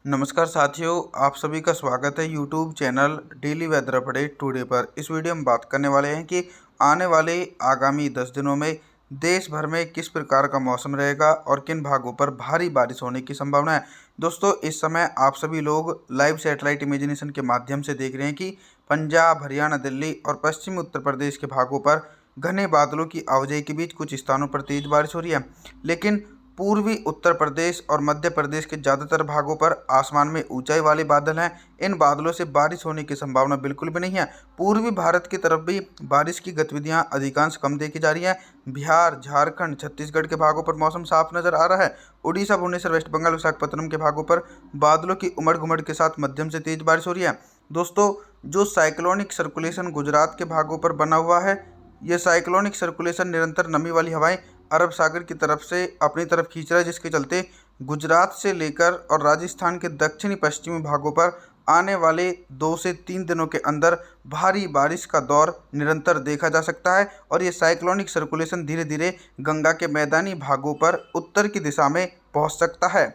नमस्कार साथियों, आप सभी का स्वागत है YouTube channel daily weather update today पर। इस वीडियो में बात करने वाले हैं कि आने वाले आगामी 10 दिनों में देश भर में किस प्रकार का मौसम रहेगा और किन भागों पर भारी बारिश होने की संभावना है। दोस्तों, इस समय आप सभी लोग लाइव सैटेलाइट इमेजिनेशन के माध्यम से देख रहे हैं कि पंजाब, हरियाणा, दिल्ली और पश्चिमी उत्तर प्रदेश के भागों पर घने बादलों की आवाजाही के बीच कुछ स्थानों पर तेज बारिश हो रही है। लेकिन पूर्वी उत्तर प्रदेश और मध्य प्रदेश के ज़्यादातर भागों पर आसमान में ऊंचाई वाले बादल हैं। इन बादलों से बारिश होने की संभावना बिल्कुल भी नहीं है। पूर्वी भारत की तरफ भी बारिश की गतिविधियां अधिकांश कम देखी जा रही हैं। बिहार, झारखंड, छत्तीसगढ़ के भागों पर मौसम साफ नजर आ रहा है। उड़ीसा, भुवनेश्वर, वेस्ट बंगाल, विशाखापत्तनम के भागों पर बादलों की उमड़ घुमड़ के साथ मध्यम से तेज बारिश हो रही है। दोस्तों, जो साइक्लोनिक सर्कुलेशन गुजरात के भागों पर बना हुआ है, यह साइक्लोनिक सर्कुलेशन निरंतर नमी वाली हवाएं अरब सागर की तरफ से अपनी तरफ खींच रहा है, जिसके चलते गुजरात से लेकर और राजस्थान के दक्षिणी पश्चिमी भागों पर आने वाले 2 से 3 दिनों के अंदर भारी बारिश का दौर निरंतर देखा जा सकता है। और ये साइक्लोनिक सर्कुलेशन धीरे धीरे गंगा के मैदानी भागों पर उत्तर की दिशा में पहुंच सकता है।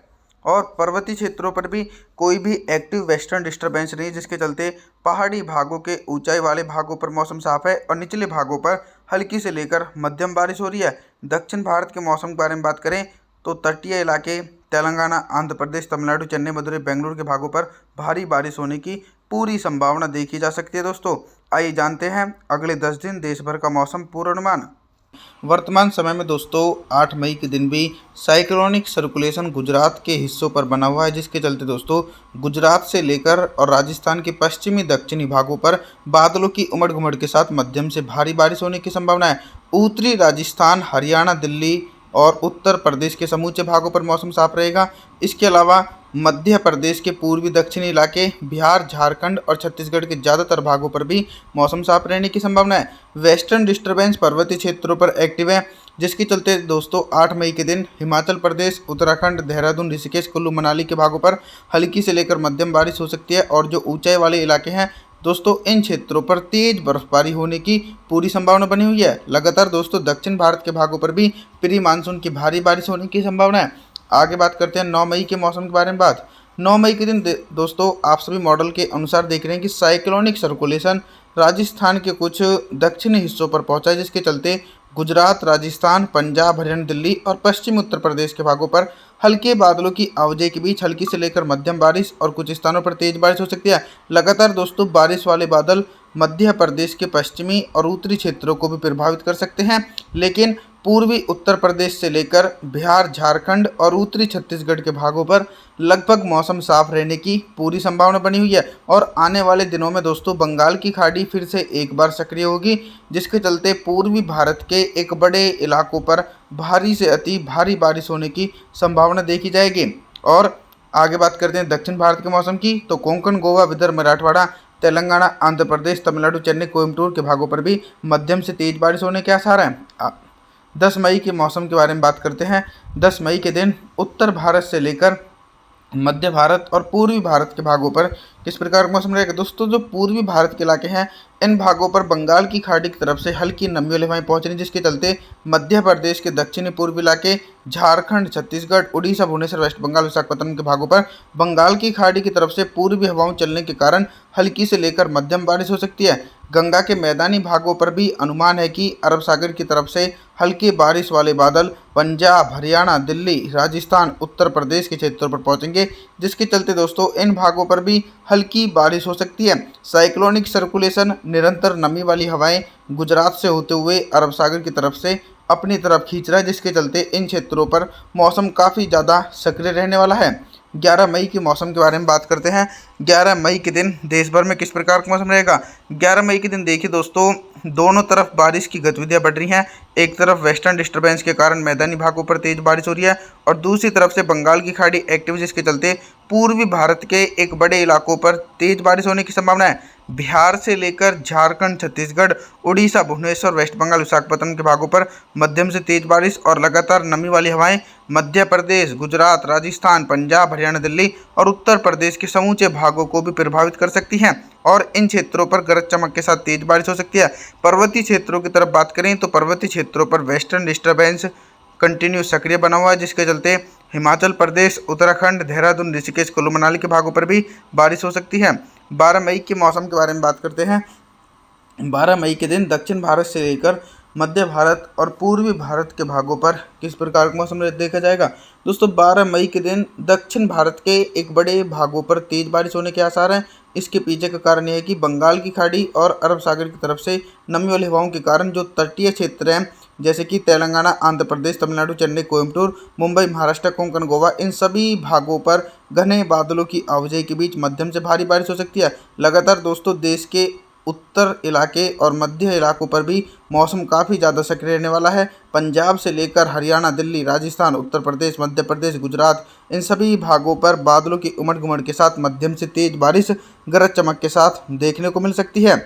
और पर्वतीय क्षेत्रों पर भी कोई भी एक्टिव वेस्टर्न डिस्टर्बेंस नहीं है, जिसके चलते पहाड़ी भागों के ऊंचाई वाले भागों पर मौसम साफ है और निचले भागों पर हल्की से लेकर मध्यम बारिश हो रही है। दक्षिण भारत के मौसम के बारे में बात करें तो तटीय इलाके तेलंगाना, आंध्र प्रदेश, तमिलनाडु, चेन्नई, मदुरई, बेंगलुरु के भागों पर भारी बारिश होने की पूरी संभावना देखी जा सकती है। दोस्तों, आइए जानते हैं अगले 10 दिन देश भर का मौसम पूर्वानुमान। वर्तमान समय में दोस्तों 8 मई के दिन भी साइक्लोनिक सर्कुलेशन गुजरात के हिस्सों पर बना हुआ है, जिसके चलते दोस्तों गुजरात से लेकर और राजस्थान के पश्चिमी दक्षिणी भागों पर बादलों की उमड़ घुमड़ के साथ मध्यम से भारी बारिश होने की संभावना है। उत्तरी राजस्थान, हरियाणा, दिल्ली और उत्तर प्रदेश के समूचे भागों पर मौसम साफ रहेगा। इसके अलावा मध्य प्रदेश के पूर्वी दक्षिणी इलाके, बिहार, झारखंड और छत्तीसगढ़ के ज़्यादातर भागों पर भी मौसम साफ रहने की संभावना है। वेस्टर्न डिस्टर्बेंस पर्वतीय क्षेत्रों पर एक्टिव है, जिसके चलते दोस्तों 8 मई के दिन हिमाचल प्रदेश, उत्तराखंड, देहरादून, ऋषिकेश, कुल्लू मनाली के भागों पर हल्की से लेकर मध्यम बारिश हो सकती है। और जो ऊंचाई वाले इलाके हैं दोस्तों, इन क्षेत्रों पर तेज बर्फबारी होने की पूरी संभावना बनी हुई है। लगातार दोस्तों दक्षिण भारत के भागों पर भी प्री मानसून की भारी बारिश होने की संभावना है। आगे बात करते हैं 9 मई के मौसम के बारे में। 9 मई के दिन दोस्तों आप सभी मॉडल के अनुसार देख रहे हैं कि साइक्लोनिक सर्कुलेशन राजस्थान के कुछ दक्षिणी हिस्सों पर पहुंचा है, जिसके चलते गुजरात, राजस्थान, पंजाब, हरियाणा, दिल्ली और पश्चिमी उत्तर प्रदेश के भागों पर हल्के बादलों की आवाजाही के बीच हल्की से लेकर मध्यम बारिश और कुछ स्थानों पर तेज बारिश हो सकती है। लगातार दोस्तों बारिश वाले बादल मध्य प्रदेश के पश्चिमी और उत्तरी क्षेत्रों को भी प्रभावित कर सकते हैं, लेकिन पूर्वी उत्तर प्रदेश से लेकर बिहार, झारखंड और उत्तरी छत्तीसगढ़ के भागों पर लगभग मौसम साफ रहने की पूरी संभावना बनी हुई है। और आने वाले दिनों में दोस्तों बंगाल की खाड़ी फिर से एक बार सक्रिय होगी, जिसके चलते पूर्वी भारत के एक बड़े इलाकों पर भारी से अति भारी बारिश होने की संभावना देखी जाएगी। और आगे बात करते हैं दक्षिण भारत के मौसम की, तो कोंकण, गोवा, विदर्भ, मराठवाड़ा, तेलंगाना, आंध्र प्रदेश, तमिलनाडु, चेन्नई, कोयम्बटूर के भागों पर भी मध्यम से तेज बारिश होने के आसार हैं। 10 मई के मौसम के बारे में बात करते हैं। 10 मई के दिन उत्तर भारत से लेकर मध्य भारत और पूर्वी भारत के भागों पर किस प्रकार का मौसम रहेगा। दोस्तों, जो पूर्वी भारत के इलाके हैं इन भागों पर बंगाल की खाड़ी की तरफ से हल्की नमी वाली हवाएं पहुंच रही, जिसके चलते मध्य प्रदेश के दक्षिणी पूर्वी इलाके, झारखंड, छत्तीसगढ़, उड़ीसा, भुवनेश्वर, वेस्ट बंगाल, विशाखापत्तनम के भागों पर बंगाल की खाड़ी की तरफ से पूर्वी हवाओं चलने के कारण हल्की से लेकर मध्यम बारिश हो सकती है। गंगा के मैदानी भागों पर भी अनुमान है कि अरब सागर की तरफ से हल्की बारिश वाले बादल पंजाब, हरियाणा, दिल्ली, राजस्थान, उत्तर प्रदेश के क्षेत्रों पर पहुंचेंगे, जिसके चलते दोस्तों इन भागों पर भी हल्की बारिश हो सकती है। साइक्लोनिक सर्कुलेशन निरंतर नमी वाली हवाएं गुजरात से होते हुए अरब सागर की तरफ से अपनी तरफ खींच रहा है, जिसके चलते इन क्षेत्रों पर मौसम काफ़ी ज़्यादा सक्रिय रहने वाला है। 11 मई के मौसम के बारे में बात करते हैं। 11 मई के दिन देश भर में किस प्रकार का मौसम रहेगा। 11 मई के दिन देखिए दोस्तों, दोनों तरफ बारिश की गतिविधियां बढ़ रही हैं। एक तरफ वेस्टर्न डिस्टर्बेंस के कारण मैदानी भागों पर तेज बारिश हो रही है और दूसरी तरफ से बंगाल की खाड़ी एक्टिव, जिसके चलते पूर्वी भारत के एक बड़े इलाकों पर तेज बारिश होने की संभावना है। बिहार से लेकर झारखंड, छत्तीसगढ़, उड़ीसा, भुवनेश्वर, वेस्ट बंगाल, विशाखापत्तनम के भागों पर मध्यम से तेज बारिश और लगातार नमी वाली हवाएं मध्य प्रदेश, गुजरात, राजस्थान, पंजाब, हरियाणा, दिल्ली और उत्तर प्रदेश के समूचे भागों को भी प्रभावित कर सकती हैं और इन क्षेत्रों पर गरज चमक के साथ तेज बारिश हो सकती है। पर्वतीय क्षेत्रों की तरफ बात करें तो पर्वतीय क्षेत्रों पर वेस्टर्न डिस्टर्बेंस कंटिन्यू सक्रिय बना हुआ है, जिसके चलते हिमाचल प्रदेश, उत्तराखंड, देहरादून, ऋषिकेश, कुल्लू मनाली के भागों पर भी बारिश हो सकती है। 12 मई के मौसम के बारे में बात करते हैं। 12 मई के दिन दक्षिण भारत से लेकर मध्य भारत और पूर्वी भारत के भागों पर किस प्रकार का मौसम देखा जाएगा। दोस्तों 12 मई के दिन दक्षिण भारत के एक बड़े भागों पर तेज बारिश होने के आसार हैं। इसके पीछे का कारण यह है कि बंगाल की खाड़ी और अरब सागर की तरफ से नमी वाली हवाओं के कारण जो तटीय क्षेत्र हैं जैसे कि तेलंगाना, आंध्र प्रदेश, तमिलनाडु, चेन्नई, कोयम्बटूर, मुंबई, महाराष्ट्र, कोंकण, गोवा, इन सभी भागों पर घने बादलों की आवाजाही के बीच मध्यम से भारी बारिश हो सकती है। लगातार दोस्तों देश के उत्तर इलाके और मध्य इलाकों पर भी मौसम काफ़ी ज़्यादा सक्रिय रहने वाला है। पंजाब से लेकर हरियाणा, दिल्ली, राजस्थान, उत्तर प्रदेश, मध्य प्रदेश, गुजरात, इन सभी भागों पर बादलों की उमड़ घुमड़ के साथ मध्यम से तेज बारिश गरज चमक के साथ देखने को मिल सकती है।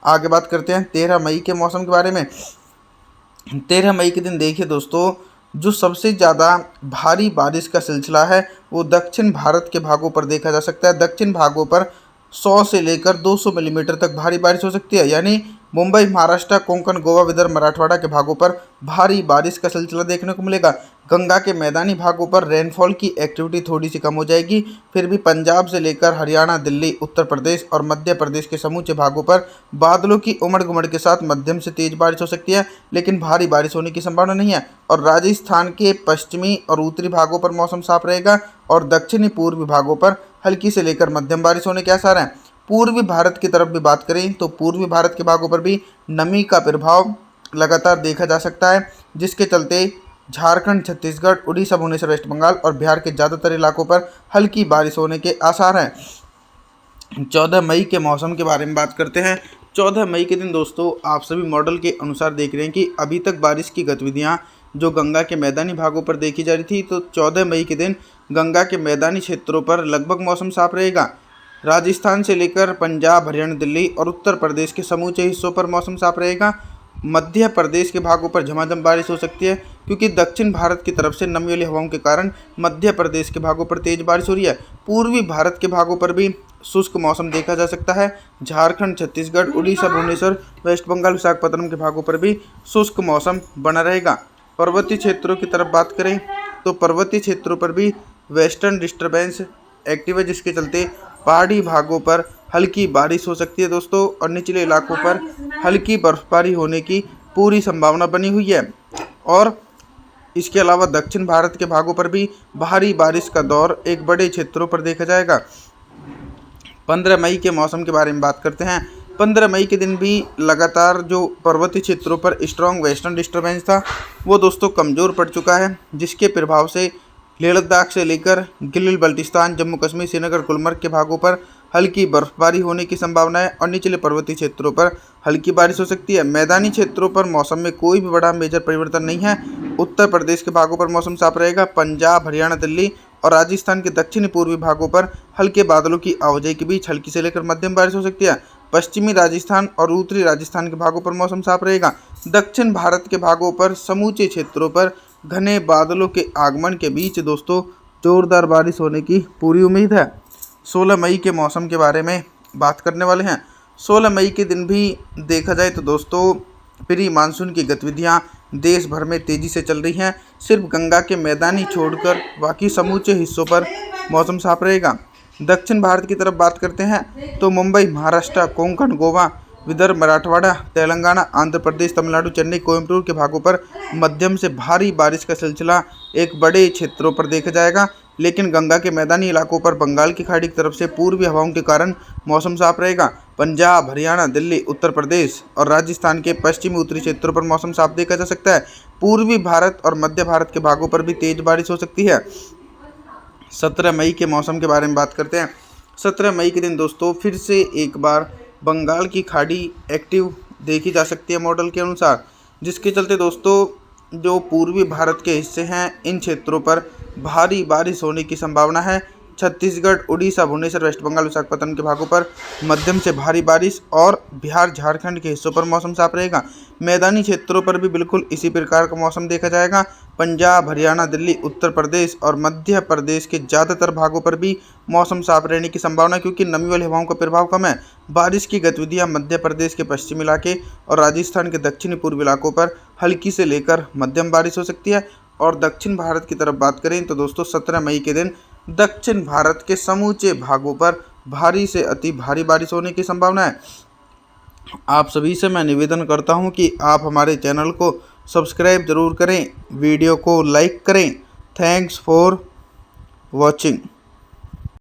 आगे बात करते हैं 13 मई के मौसम के बारे में। 13 मई के दिन देखिए दोस्तों, जो सबसे ज़्यादा भारी बारिश का सिलसिला है वो दक्षिण भारत के भागों पर देखा जा सकता है। दक्षिण भागों पर 100 से लेकर 200 मिलीमीटर तक भारी बारिश हो सकती है। यानी मुंबई, महाराष्ट्र, कोंकण, गोवा, विदर्भ, मराठवाड़ा के भागों पर भारी बारिश का सिलसिला देखने को मिलेगा। गंगा के मैदानी भागों पर रेनफॉल की एक्टिविटी थोड़ी सी कम हो जाएगी। फिर भी पंजाब से लेकर हरियाणा, दिल्ली, उत्तर प्रदेश और मध्य प्रदेश के समूचे भागों पर बादलों की उमड़ घुमड़ के साथ मध्यम से तेज बारिश हो सकती है, लेकिन भारी बारिश होने की संभावना नहीं है। और राजस्थान के पश्चिमी और उत्तरी भागों पर मौसम साफ रहेगा और दक्षिणी पूर्वी भागों पर हल्की से लेकर मध्यम बारिश होने के आसार हैं। पूर्वी भारत की तरफ भी बात करें तो पूर्वी भारत के भागों पर भी नमी का प्रभाव लगातार देखा जा सकता है, जिसके चलते झारखंड, छत्तीसगढ़, उड़ीसा, भुवनेश्वर, वेस्ट बंगाल और बिहार के ज़्यादातर इलाकों पर हल्की बारिश होने के आसार हैं। 14 मई के मौसम के बारे में बात करते हैं। 14 मई के दिन दोस्तों आप सभी मॉडल के अनुसार देख रहे हैं कि अभी तक बारिश की गतिविधियां जो गंगा के मैदानी भागों पर देखी जा रही थी, तो 14 मई के दिन गंगा के मैदानी क्षेत्रों पर लगभग मौसम साफ रहेगा। राजस्थान से लेकर पंजाब, हरियाणा, दिल्ली और उत्तर प्रदेश के समूचे हिस्सों पर मौसम साफ रहेगा। मध्य प्रदेश के भागों पर झमाझम बारिश हो सकती है, क्योंकि दक्षिण भारत की तरफ से नमी वाली हवाओं के कारण मध्य प्रदेश के भागों पर तेज बारिश हो रही है। पूर्वी भारत के भागों पर भी शुष्क मौसम देखा जा सकता है। झारखंड, छत्तीसगढ़, उड़ीसा, भुवनेश्वर, वेस्ट बंगाल, विशाखापत्तनम के भागों पर भी शुष्क मौसम बना रहेगा। पर्वतीय क्षेत्रों की तरफ बात करें तो पर्वतीय क्षेत्रों पर भी वेस्टर्न डिस्टर्बेंस एक्टिव है, जिसके चलते पहाड़ी भागों पर हल्की बारिश हो सकती है दोस्तों, और निचले इलाकों पर हल्की बर्फबारी होने की पूरी संभावना बनी हुई है। और इसके अलावा दक्षिण भारत के भागों पर भी भारी बारिश का दौर एक बड़े क्षेत्रों पर देखा जाएगा। 15 मई के मौसम के बारे में बात करते हैं। 15 मई के दिन भी लगातार जो पर्वतीय क्षेत्रों पर स्ट्रॉन्ग वेस्टर्न डिस्टर्बेंस था वो दोस्तों कमज़ोर पड़ चुका है, जिसके प्रभाव से लेह लद्दाख से लेकर गिलगित बल्टिस्तान, जम्मू कश्मीर, श्रीनगर, गुलमर्ग के भागों पर हल्की बर्फबारी होने की संभावना है और निचले पर्वतीय क्षेत्रों पर हल्की बारिश हो सकती है। मैदानी क्षेत्रों पर मौसम में कोई भी बड़ा मेजर परिवर्तन नहीं है। उत्तर प्रदेश के भागों पर मौसम साफ रहेगा। पंजाब, हरियाणा, दिल्ली और राजस्थान के दक्षिणी पूर्वी भागों पर हल्के बादलों की आवाजाही के बीच हल्की से लेकर मध्यम बारिश हो सकती है। पश्चिमी राजस्थान और उत्तरी राजस्थान के भागों पर मौसम साफ रहेगा। दक्षिण भारत के भागों पर समूचे क्षेत्रों पर घने बादलों के आगमन के बीच दोस्तों जोरदार बारिश होने की पूरी उम्मीद है। 16 मई के मौसम के बारे में बात करने वाले हैं। 16 मई के दिन भी देखा जाए तो दोस्तों प्री मानसून की गतिविधियां देश भर में तेज़ी से चल रही हैं। सिर्फ गंगा के मैदानी छोड़कर बाकी समूचे हिस्सों पर मौसम साफ रहेगा। दक्षिण भारत की तरफ बात करते हैं तो मुंबई, महाराष्ट्र, कोंकण, गोवा, विदर्भ, मराठवाड़ा, तेलंगाना, आंध्र प्रदेश, तमिलनाडु, चेन्नई, कोयम्बटूर के भागों पर मध्यम से भारी बारिश का सिलसिला एक बड़े क्षेत्रों पर देखा जाएगा। लेकिन गंगा के मैदानी इलाकों पर बंगाल की खाड़ी की तरफ से पूर्वी हवाओं के कारण मौसम साफ रहेगा। पंजाब, हरियाणा, दिल्ली, उत्तर प्रदेश और राजस्थान के पश्चिमी उत्तरी क्षेत्रों पर मौसम साफ देखा जा सकता है। पूर्वी भारत और मध्य भारत के भागों पर भी तेज बारिश हो सकती है। 17 मई के मौसम के बारे में बात करते हैं। 17 मई के दिन दोस्तों फिर से एक बार बंगाल की खाड़ी एक्टिव देखी जा सकती है मॉडल के अनुसार, जिसके चलते दोस्तों जो पूर्वी भारत के हिस्से हैं इन क्षेत्रों पर भारी बारिश होने की संभावना है। छत्तीसगढ़, उड़ीसा, भुवनेश्वर, वेस्ट बंगाल, विशाखापत्तनम के भागों पर मध्यम से भारी बारिश और बिहार, झारखंड के हिस्सों पर मौसम साफ रहेगा। मैदानी क्षेत्रों पर भी बिल्कुल इसी प्रकार का मौसम देखा जाएगा। पंजाब, हरियाणा, दिल्ली, उत्तर प्रदेश और मध्य प्रदेश के ज़्यादातर भागों पर भी मौसम साफ रहने की संभावना, क्योंकि नमी वाली हवाओं का प्रभाव कम है। बारिश की गतिविधियां मध्य प्रदेश के पश्चिमी इलाके और राजस्थान के दक्षिणी पूर्वी इलाकों पर हल्की से लेकर मध्यम बारिश हो सकती है। और दक्षिण भारत की तरफ बात करें तो दोस्तों 17 मई के दिन दक्षिण भारत के समूचे भागों पर भारी से अति भारी बारिश होने की संभावना है। आप सभी से मैं निवेदन करता हूं कि आप हमारे चैनल को सब्सक्राइब जरूर करें, वीडियो को लाइक करें। Thanks for watching.